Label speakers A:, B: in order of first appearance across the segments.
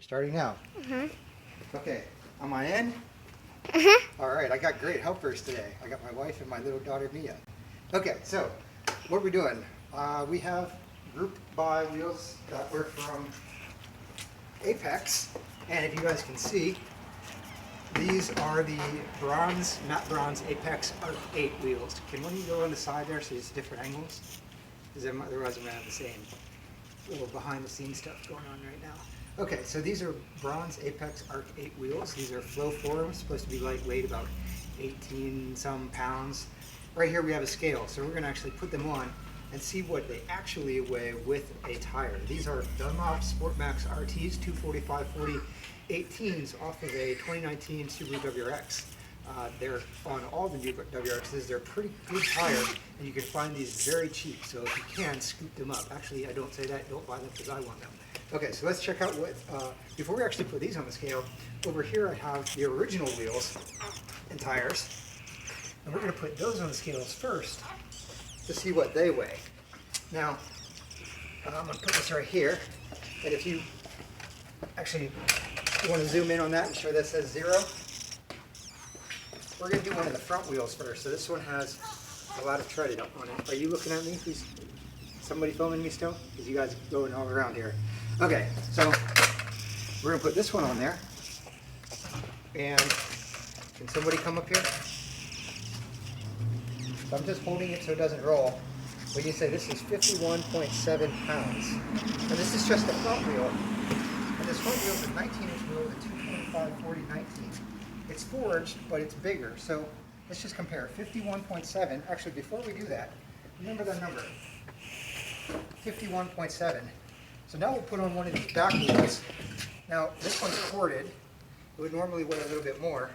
A: You're starting now. Okay, am I in? All right, I got great helpers today. I got my wife and my little daughter Mia. Okay, so what are we doing? We have group buy wheels that were from Apex, and if you guys can see, these are the bronze, matte bronze Apex Arc-8 wheels. Can one of you go on the side there so it's different angles? Because otherwise I'm going to have the same little behind the scenes stuff going on right now. Okay, so these are bronze Apex Arc-8 wheels. These are flow forms, supposed to be lightweight, about 18 some pounds. Right here we have a scale, so we're going to actually put them on and see what they actually weigh with a tire. These are Dunlop Sportmax RTs 245/40 18s off of a 2019 Subaru WRX. They're on all the new WRXs. They're a pretty good tire, and you can find these very cheap. So if you can, scoop them up. Actually, I don't say that. Don't buy them because I want them. Okay, so let's check out what, before we actually put these on the scale, over here I have the original wheels and tires. And we're going to put those on the scales first to see what they weigh. Now, I'm going to put this right here, and if you actually want to zoom in on that and show that says 0, we're going to do one of the front wheels first. So this one has a lot of tread on it. Are you looking at me? Please, somebody filming me still? Because you guys are going all around here. Okay, so we're going to put this one on there. And can somebody come up here? So I'm just holding it so it doesn't roll. When you say this is 51.7 pounds. And this is just the front wheel. And this front wheel is a 19-inch wheel with a 225/40 19. It's forged, but it's bigger. So let's just compare. 51.7. Actually, before we do that, remember that number. 51.7. So now we'll put on one of these back wheels. Now, this one's corded. It would normally weigh a little bit more.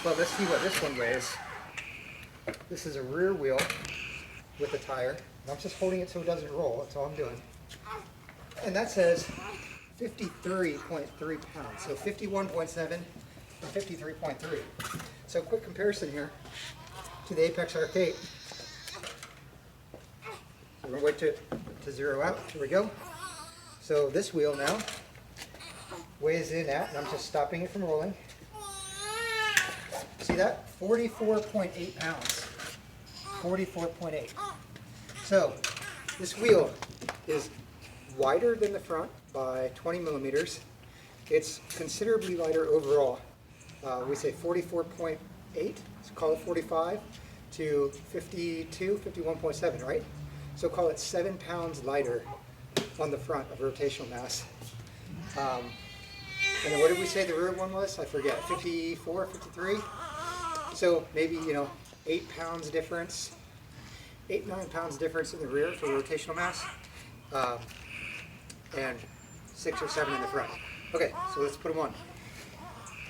A: But let's see what this one weighs. This is a rear wheel with a tire. And I'm just holding it so it doesn't roll. That's all I'm doing. And that says 53.3 pounds. So 51.7 and 53.3. So quick comparison here to the Apex Arc-8. We're going to wait to zero out. Here we go. So this wheel now weighs in at, and I'm just stopping it from rolling. See that? 44.8 pounds. 44.8. So this wheel is wider than the front by 20 millimeters. It's considerably lighter overall. We say 44.8, let's call it 45, to 52, 51.7, right? So call it 7 pounds lighter on the front of rotational mass. And then what did we say the rear one was? I forget, 54, 53? So maybe, 8 pounds difference, 9 pounds difference in the rear for rotational mass, and 6 or 7 in the front. Okay, so let's put them on.